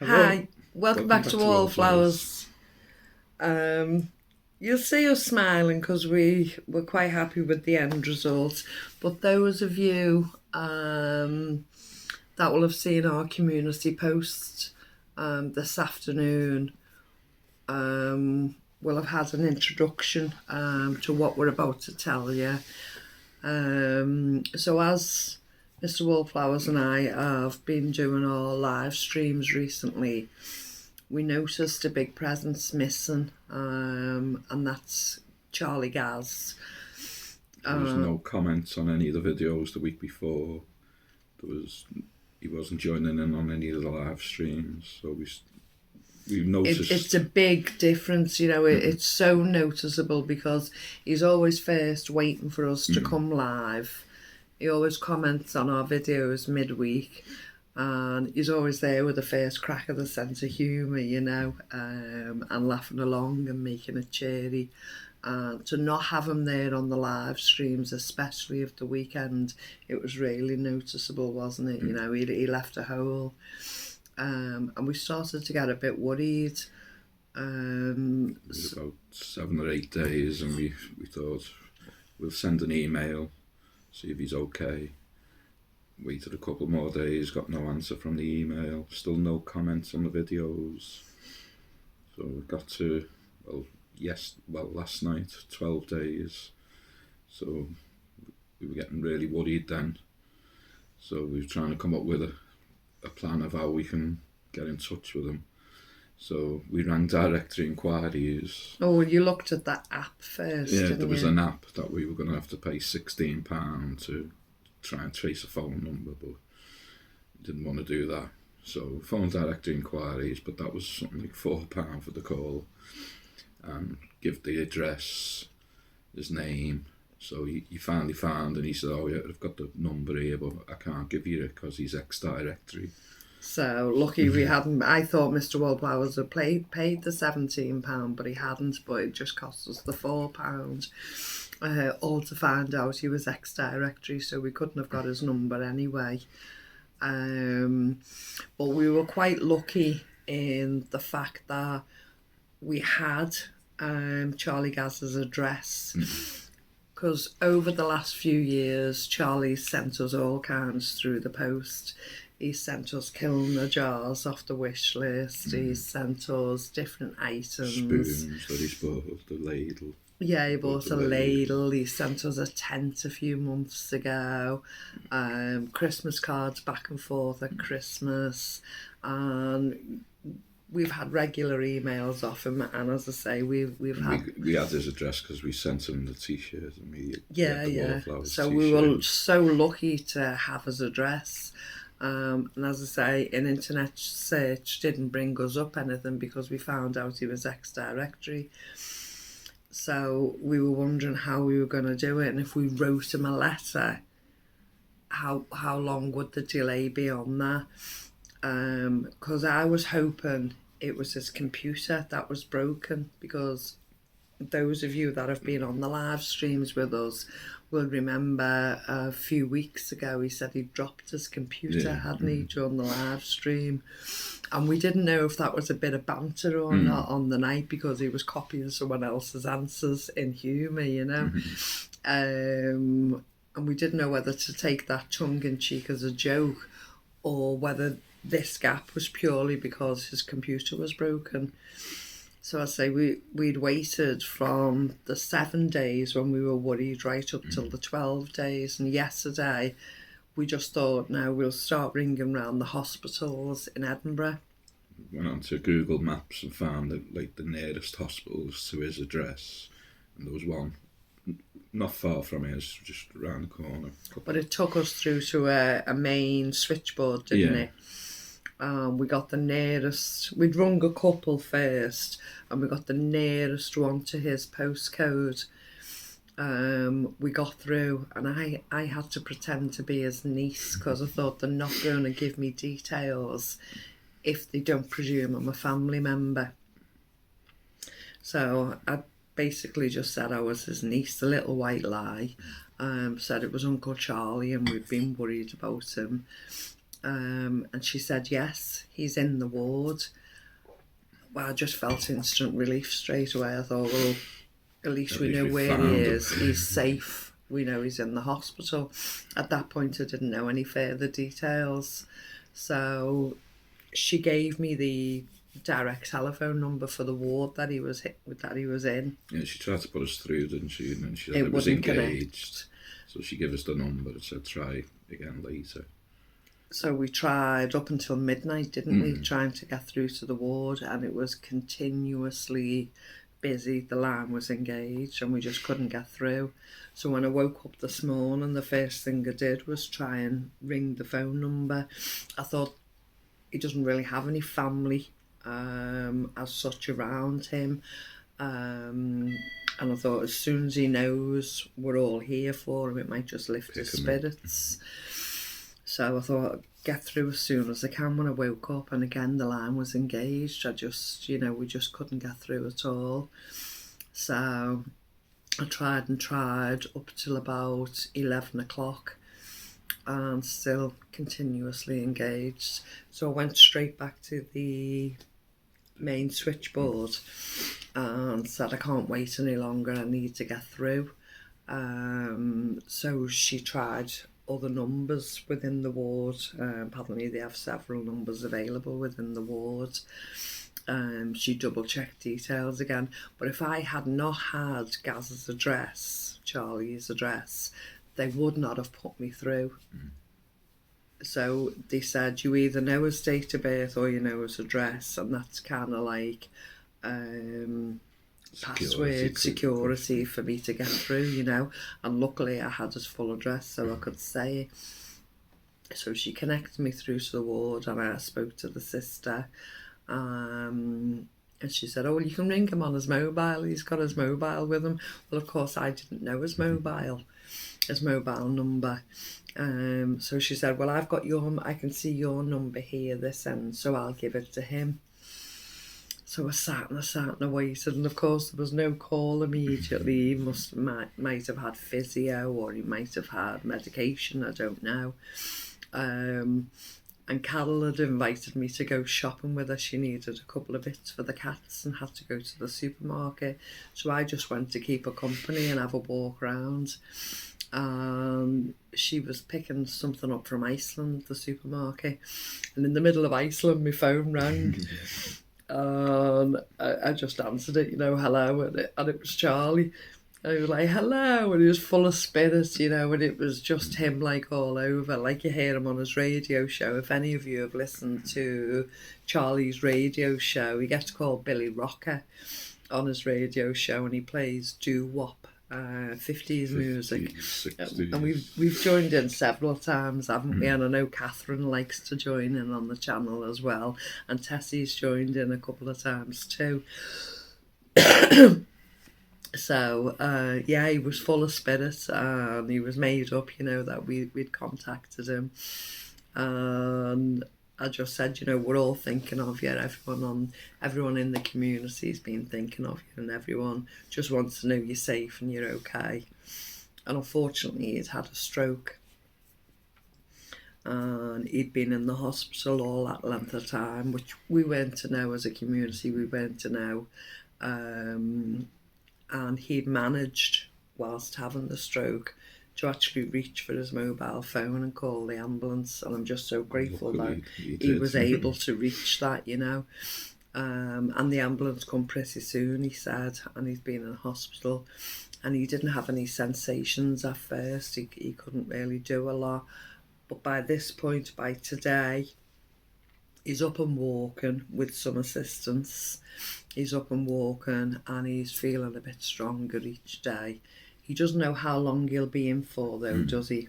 Hello. Hi, welcome back to Wallflowers. You'll see us smiling because we were quite happy with the end result. But those of you that will have seen our community post this afternoon will have had an introduction to what we're about to tell you. So as Mr. Wallflowers and I have been doing our live streams recently, we noticed a big presence missing, and that's Charlie Gaz. There was no comments on any of the videos the week before. He wasn't joining in on any of the live streams, so we noticed. It's a big difference, you know. It's so noticeable because he's always first waiting for us to come live. He always comments on our videos midweek, and he's always there with the first crack of the sense of humour, you know, and laughing along and making it cheery. And to not have him there on the live streams, especially of the weekend, it was really noticeable, wasn't it? You know, he left a hole. And we started to get a bit worried. It was about 7 or 8 days, and we thought we'll send an email, see if he's okay. Waited a couple more days, got no answer from the email, still no comments on the videos. So we got to, last night, 12 days. So we were getting really worried then. So we were trying to come up with a plan of how we can get in touch with him. So we rang directory inquiries. Oh, well, you looked at that app first. Yeah, there was you? an app that we were going to have to pay £16 to try and trace a phone number, but we didn't want to do that. So phone directory inquiries, but that was something like £4 for the call. Give the address, his name. So he finally found, and he said, "Oh yeah, I've got the number here, but I can't give you it because he's ex-directory." So lucky we hadn't. I thought Mr. Wallflowers had paid the £17, but he hadn't. But it just cost us the £4, all to find out he was ex-directory. So we couldn't have got his number anyway. But we were quite lucky in the fact that we had Charlie Gaz's address. Because over the last few years, Charlie sent us all kinds through the post. He sent us Kilner jars off the wish list. He sent us different items. Spoons that he's bought, the ladle. Yeah, he bought a ladle. He sent us a tent a few months ago. Christmas cards back and forth at Christmas. And we've had regular emails off him, and as I say, we've had. We had his address because we sent him the T-shirt, and we Yeah. So t-shirt. we were so lucky to have his address. And as I say, an internet search didn't bring us up anything because we found out he was ex-directory. So we were wondering how we were going to do it, and if we wrote him a letter, how long would the delay be on that? Because I was hoping it was his computer that was broken, because those of you that have been on the live streams with us will remember a few weeks ago he said he dropped his computer, hadn't he, during the live stream. And we didn't know if that was a bit of banter or not on the night, because he was copying someone else's answers in humour, you know. And we didn't know whether to take that tongue-in-cheek as a joke, or whether this gap was purely because his computer was broken. So I say we'd waited from the 7 days when we were worried right up till the 12 days. And yesterday we just thought, now we'll start ringing round the hospitals in Edinburgh. Went onto Google Maps and found the nearest hospitals to his address. And there was one not far from his, just around the corner. But it took us through to a main switchboard, didn't it? We got the nearest. We'd rung a couple first, and we got the nearest one to his postcode. We got through, and I had to pretend to be his niece, because I thought they're not going to give me details if they don't presume I'm a family member. So I basically just said I was his niece, a little white lie. Said it was Uncle Charlie and we'd been worried about him. And she said, yes, he's in the ward. Well, I just felt instant relief straight away. I thought, well, at least we know where he is. He's safe. We know he's in the hospital. At that point, I didn't know any further details. So she gave me the direct telephone number for the ward that he was in. Yeah, she tried to put us through, didn't she? And then she said it was engaged. So she gave us the number and said, try again later. So we tried up until midnight, didn't we, trying to get through to the ward, and it was continuously busy. The line was engaged and we just couldn't get through. So when I woke up this morning, the first thing I did was try and ring the phone number. I thought he doesn't really have any family as such around him. And I thought as soon as he knows we're all here for him, it might just lift his spirits. So I thought I'd get through as soon as I can when I woke up, and again the line was engaged. We just couldn't get through at all. So I tried and tried up till about 11 o'clock and still continuously engaged. So I went straight back to the main switchboard and said, I can't wait any longer, I need to get through. So she tried other numbers within the ward. Apparently they have several numbers available within the ward. She double checked details again, but if I had not had Gaz's address, Charlie's address, they would not have put me through. So they said, you either know his date of birth or you know his address, and that's kind of like password security for me to get through, and luckily I had his full address so I could say it. So she connected me through to the ward, and I spoke to the sister, and she said, oh, well, you can ring him on his mobile, he's got his mobile with him. Well, of course I didn't know his mobile number. So she said, well, I can see your number here this end, so I'll give it to him. So I sat and I waited, and of course there was no call immediately. He might have had physio, or he might have had medication, I don't know. And Carol had invited me to go shopping with her. She needed a couple of bits for the cats and had to go to the supermarket. So I just went to keep her company and have a walk around. She was picking something up from Iceland, the supermarket. And in the middle of Iceland, my phone rang. I just answered it, hello, and it was Charlie. I was like, hello, and he was full of spirits, and it was just him, like, all over, like you hear him on his radio show. If any of you have listened to Charlie's radio show, he gets called Billy Rocker on his radio show, and he plays doo-wop, 50s music. 60s. And we've joined in several times, haven't we? And I know Catherine likes to join in on the channel as well, and Tessie's joined in a couple of times too. So he was full of spirits, and he was made up, that we'd contacted him, and I just said, we're all thinking of you. Everyone in the community's been thinking of you, and everyone just wants to know you're safe and you're okay. And unfortunately, he'd had a stroke, and he'd been in the hospital all that length of time, which we weren't to know as a community. We weren't to know. And he'd managed, whilst having the stroke, to actually reach for his mobile phone and call the ambulance. And I'm just so grateful that he was able to reach that, And the ambulance come pretty soon, he said, and he's been in hospital. And he didn't have any sensations at first. He couldn't really do a lot. But by this point, by today, he's up and walking with some assistance. He's up and walking, and he's feeling a bit stronger each day. He doesn't know how long he'll be in for, though, does he?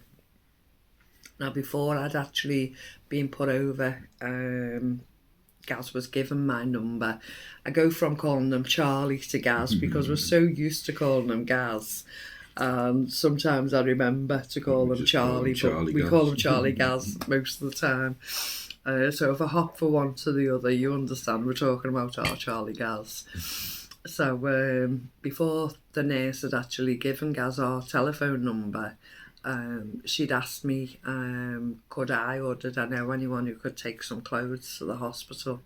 Now, before I'd actually been put over, Gaz was given my number. I go from calling him Charlie to Gaz because we're so used to calling him Gaz. And sometimes I remember to call him Charlie, but we call him Charlie Gaz most of the time. So if I hop from one to the other, you understand we're talking about our Charlie Gaz. So before the nurse had actually given Gaz our telephone number, she'd asked me, could I or did I know anyone who could take some clothes to the hospital.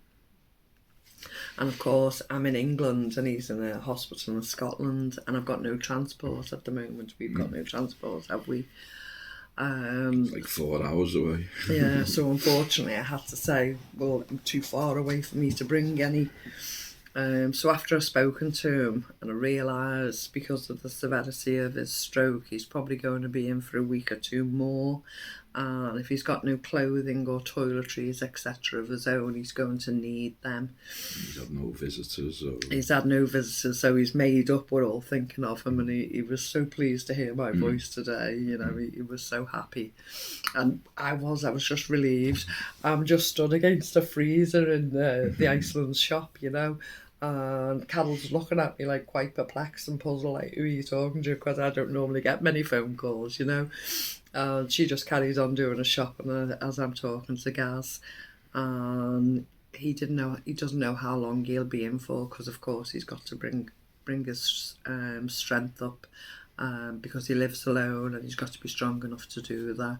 And of course, I'm in England and he's in a hospital in Scotland, and I've got no transport at the moment. We've got no transport, have we? It's like 4 hours away. Yeah, so unfortunately I had to say, well, I'm too far away for me to bring any. So after I've spoken to him and I realised because of the severity of his stroke, he's probably going to be in for a week or two more. And if he's got no clothing or toiletries, etc. of his own, he's going to need them. He's had no visitors. He's had no visitors, so he's made up. We're all thinking of him, and he was so pleased to hear my voice today. You know, he was so happy, and I was just relieved. I'm just stood against a freezer in the Iceland shop, you know, and Carol's looking at me like quite perplexed and puzzled, like, who are you talking to? Because I don't normally get many phone calls, you know. She just carries on doing a shopping as I'm talking to Gaz, and he doesn't know how long he'll be in for, because of course he's got to bring his strength up, because he lives alone and he's got to be strong enough to do that.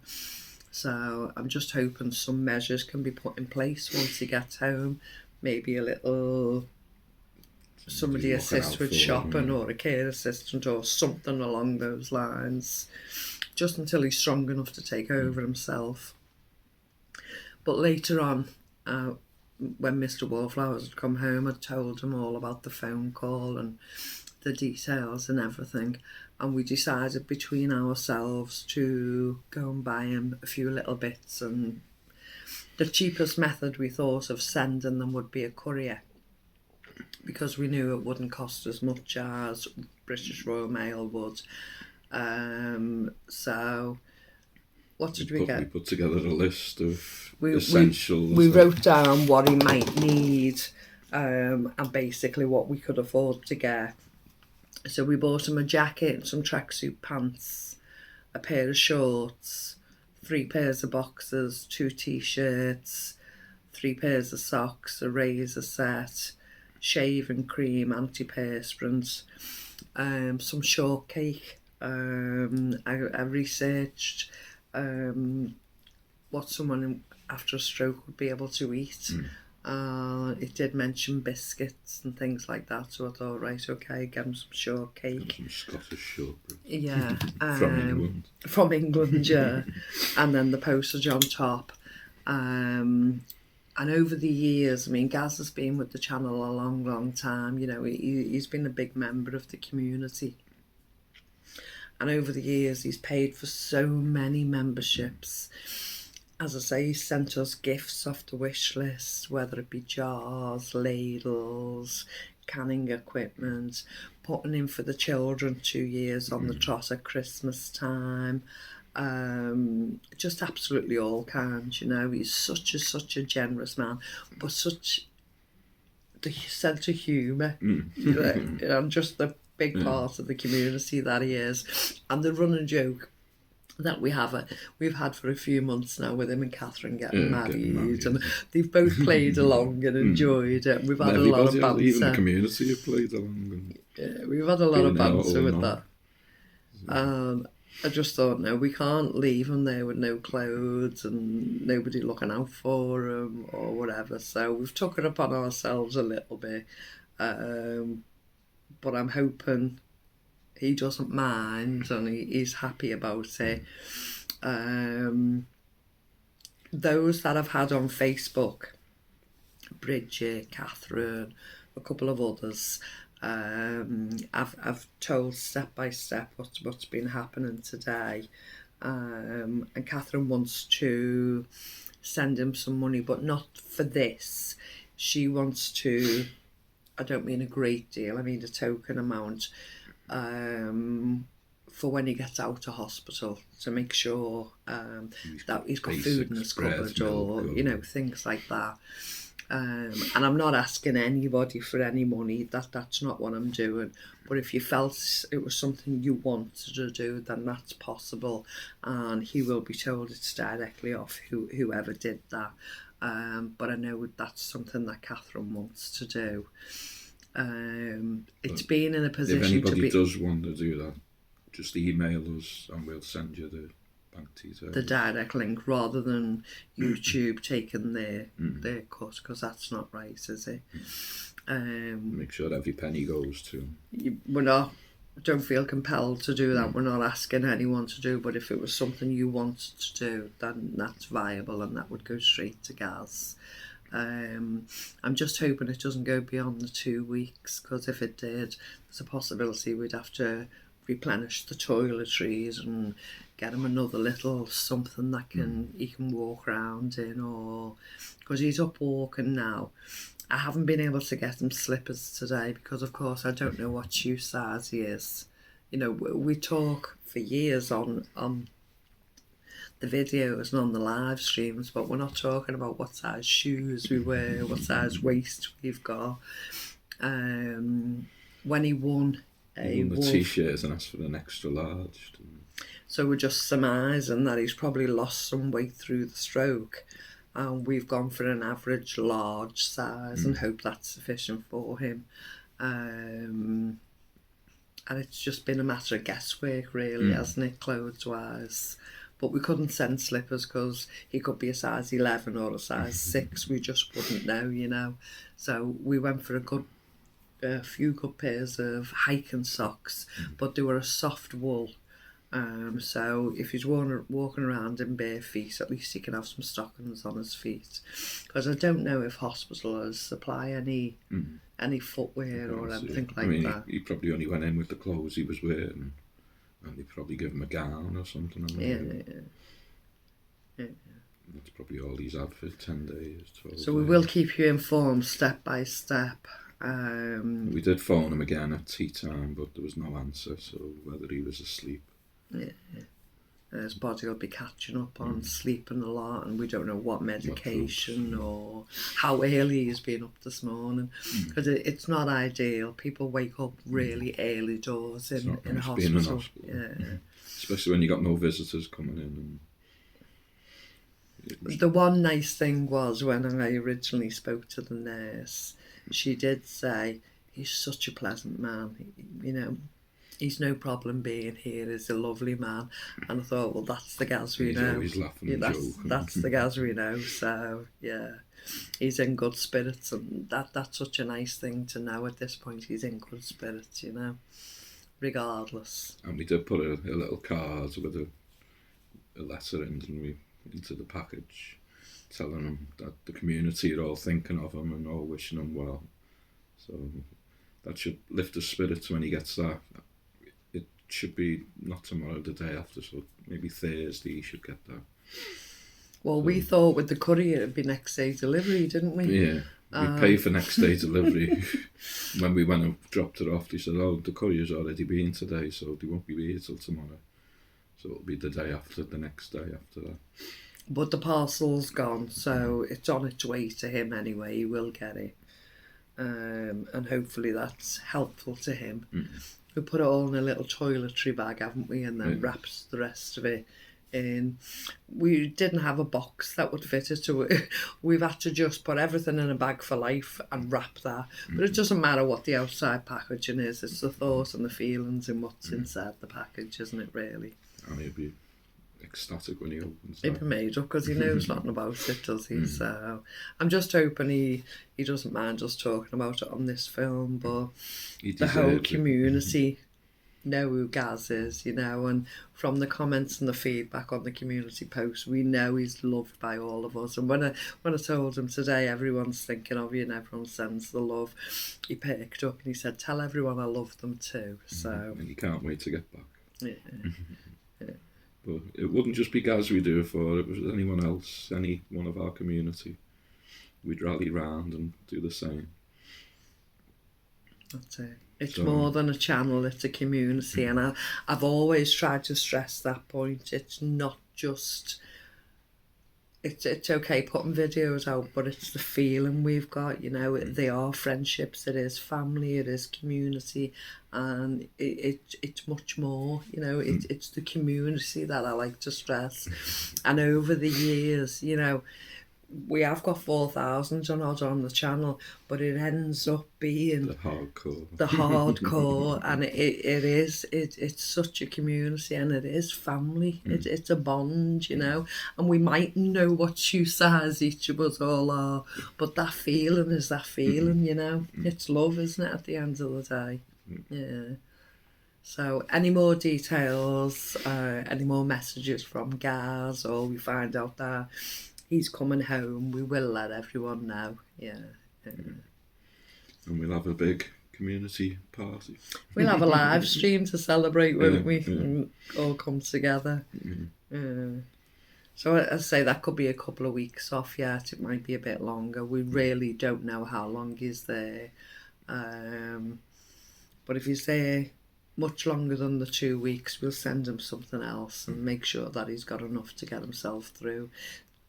So I'm just hoping some measures can be put in place once he gets home, maybe a little somebody assist with shopping or a care assistant or something along those lines, just until he's strong enough to take over himself. But later on, when Mr. Wallflowers had come home, I'd told him all about the phone call and the details and everything, and we decided between ourselves to go and buy him a few little bits, and the cheapest method we thought of sending them would be a courier, because we knew it wouldn't cost as much as British Royal Mail would. So what did we get? We put together a list of essentials. We wrote down what he might need, and basically what we could afford to get. So we bought him a jacket and some tracksuit pants, a pair of shorts, 3 pairs of boxers, 2 t-shirts, 3 pairs of socks, a razor set, shaving cream, antiperspirant, some shortcake. I researched what someone after a stroke would be able to eat. It did mention biscuits and things like that, so I thought, right, okay, get him some shortcake. Some Scottish shortbread. Yeah. From England. From England, yeah. And then the postage on top. And over the years, I mean, Gaz has been with the channel a long, long time. You know, he's been a big member of the community. And over the years, he's paid for so many memberships. As I say, he sent us gifts off the wish list, whether it be jars, ladles, canning equipment, putting in for the children 2 years on the trot at Christmas time. Just absolutely all kinds, you know. He's such a generous man, but such the sense of humour, and just the big part of the community that he is. And the running joke that we've had for a few months now with him and Catherine getting married, and they've both played along and enjoyed it. We've had a lot of banter. Even the community have played along. We've had a lot of banter with that. I just thought, no, we can't leave him there with no clothes and nobody looking out for him or whatever. So we've took it upon ourselves a little bit. But I'm hoping he doesn't mind and he's happy about it. Those that I've had on Facebook, Bridget, Catherine, a couple of others, I've told step by step what's been happening today, and Catherine wants to send him some money, but not for this. She wants to, I don't mean a great deal, I mean a token amount, for when he gets out of hospital, to make sure that he's got food in his cupboard, or you know, things like that. And I'm not asking anybody for any money, that's not what I'm doing. But if you felt it was something you wanted to do, then that's possible, and he will be told it's directly off whoever did that. But I know that's something that Catherine wants to do. It's been in a position to be... If anybody does want to do that, just email us and we'll send you the bank details. The direct link, rather than YouTube taking their cut, because that's not right, is it? Make sure every penny goes to. We're not. Don't feel compelled to do that. We're not asking anyone to do, but if it was something you wanted to do, then that's viable, and that would go straight to Gaz. I'm just hoping it doesn't go beyond the 2 weeks, because if it did, there's a possibility we'd have to replenish the toiletries and get him another little something that he can walk around in, or because he's up walking now. I haven't been able to get him slippers today because, of course, I don't know what shoe size he is. You know, we talk for years on the videos and on the live streams, but we're not talking about what size shoes we wear, what size waist we've got. When he won the t-shirt and asked for an extra large. So we're just surmising that he's probably lost some weight through the stroke. And we've gone for an average large size and hope that's sufficient for him. And it's just been a matter of guesswork, really, hasn't it, clothes-wise? But we couldn't send slippers because he could be a size 11 or a size 6. We just wouldn't know, you know. So we went for a few good pairs of hiking socks, but they were a soft wool. So if he's walking around in bare feet, at least he can have some stockings on his feet. Because I don't know if hospitals supply any footwear or anything like that. He probably only went in with the clothes he was wearing, and they probably give him a gown or something. Yeah. That's probably all he's had for 10 days. 12 so we will keep you informed step by step. We did phone him again at tea time, but there was no answer, so whether he was asleep. Yeah. His body will be catching up on sleeping a lot, and we don't know what medication or how early he's been up this morning, because it's not ideal. People wake up really early doors in a hospital. Yeah. Especially when you got no visitors coming in. The one nice thing was when I originally spoke to the nurse, she did say, he's such a pleasant man, you know. He's no problem being here. He's a lovely man. And I thought, well, that's the Gaz we know. He's always laughing and joking. That's the Gaz we know. So, yeah, he's in good spirits. And that's such a nice thing to know at this point. He's in good spirits, you know, regardless. And we did put a little card with a letter in, didn't we, into the package, telling him that the community are all thinking of him and all wishing him well. So that should lift his spirits when he gets that. Should be not tomorrow, the day after, so maybe Thursday he should get that. Well, we thought with the courier it'd be next day delivery, didn't we? Yeah, we pay for next day delivery. When we went and dropped it off, they said, oh, the courier's already been today, so they won't be here till tomorrow. So it'll be the day after, the next day after that. But the parcel's gone, so it's on its way to him anyway. He will get it. And hopefully that's helpful to him. We put it all in a little toiletry bag, haven't we, and then wrapped the rest of it in. We didn't have a box that would fit it, so we've had to just put everything in a bag for life and wrap that. But it doesn't matter what the outside packaging is, it's the thoughts and the feelings and what's inside the package, isn't it, really? And he'll be ecstatic when he opens He'll be made up because he knows nothing about it, does he? So I'm just hoping he doesn't mind us talking about it on this film, but the whole community know who Gaz is, you know, and from the comments and the feedback on the community post, we know he's loved by all of us. And when I told him today, everyone's thinking of you and everyone sends the love, he perked up and he said, tell everyone I love them too. So and he can't wait to get back. Yeah. But it wouldn't just be Gaz we do it for, it was anyone else, any one of our community. We'd rally round and do the same. That's it. It's more than a channel, it's a community, and I've always tried to stress that point. It's not just... It's okay putting videos out, but it's the feeling we've got, you know. They are friendships, it is family, it is community, and it's much more, you know. It's the community that I like to stress. And over the years, you know, we have got 4,000 and odd on the channel, but it ends up being The hardcore. the hardcore, and it's such a community, and it is family. It's a bond, you know, and we might know what shoe size each of us all are, but that feeling is that feeling, you know. It's love, isn't it, at the end of the day? Yeah. So any more details, any more messages from Gaz, or we find out that he's coming home, we will let everyone know. Yeah. And we'll have a big community party. We'll have a live stream to celebrate, won't we? Yeah. And all come together. So I say that could be a couple of weeks off yet. It might be a bit longer. We really don't know how long he's there. But if he's there much longer than the 2 weeks, we'll send him something else and make sure that he's got enough to get himself through.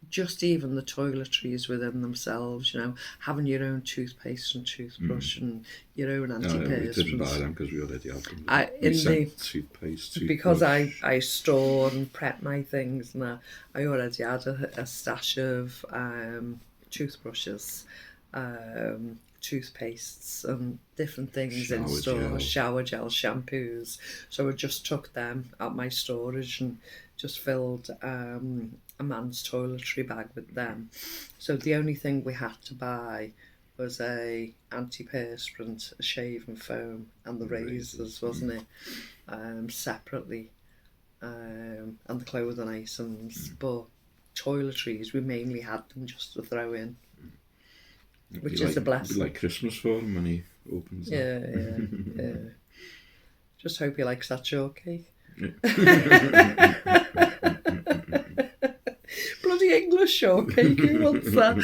Just even the toiletries within themselves, you know, having your own toothpaste and toothbrush and your own antiperspirant. We didn't buy them because we already had them. Toothpaste. Because I store and prep my things, and I already had a stash of toothbrushes, toothpastes and different things in store, shower gel, shampoos. So I just took them out my storage and just filled a man's toiletry bag with them. So the only thing we had to buy was a antiperspirant, a shaving foam, and the razors, wasn't it? Separately, and the clothing items. But toiletries, we mainly had them just to throw in. Which is a blessing. Like Christmas for him when he opens them. Yeah. Just hope he likes that shortcake. Bloody English shortcake, who wants that?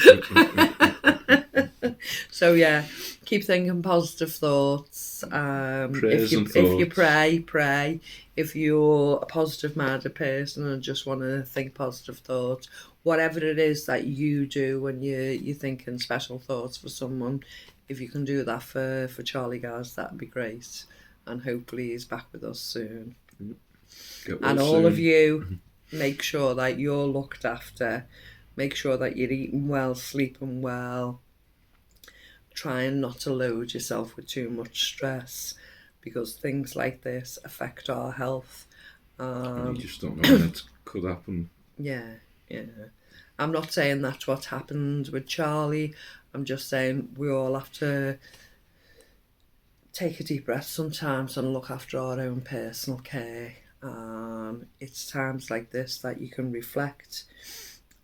So yeah, keep thinking positive thoughts. If you pray. If you're a positive-minded person and just want to think positive thoughts, whatever it is that you do when you're thinking special thoughts for someone, if you can do that for Charlie Gaz, that'd be great. And hopefully he's back with us soon. And all of you, make sure that you're looked after. Make sure that you're eating well, sleeping well. Trying not to load yourself with too much stress, because things like this affect our health. You just don't know when it could happen. Yeah. I'm not saying that's what happened with Charlie. I'm just saying we all have to take a deep breath sometimes and look after our own personal care. It's times like this that you can reflect.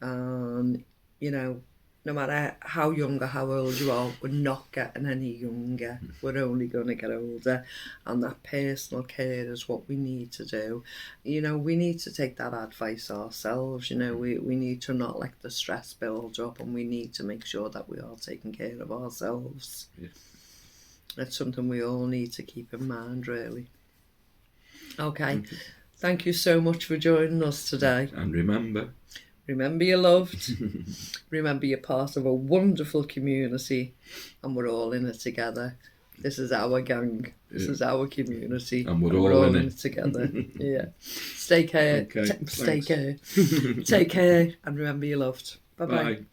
You know, no matter how young or how old you are, we're not getting any younger. We're only going to get older. And that personal care is what we need to do. You know, we need to take that advice ourselves. You know, we need to not let the stress build up, and we need to make sure that we are taking care of ourselves. Yeah. It's something we all need to keep in mind, really. Okay. Thank you so much for joining us today. And remember you're loved. Remember you're part of a wonderful community, and we're all in it together. This is our gang. This is our community. And we're all in it together. Yeah. Stay care. Okay, stay care. Take care, and remember you're loved. Bye-bye. Bye.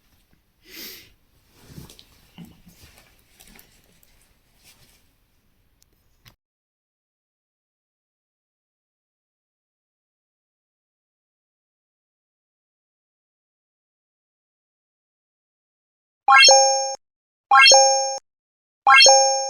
Bye.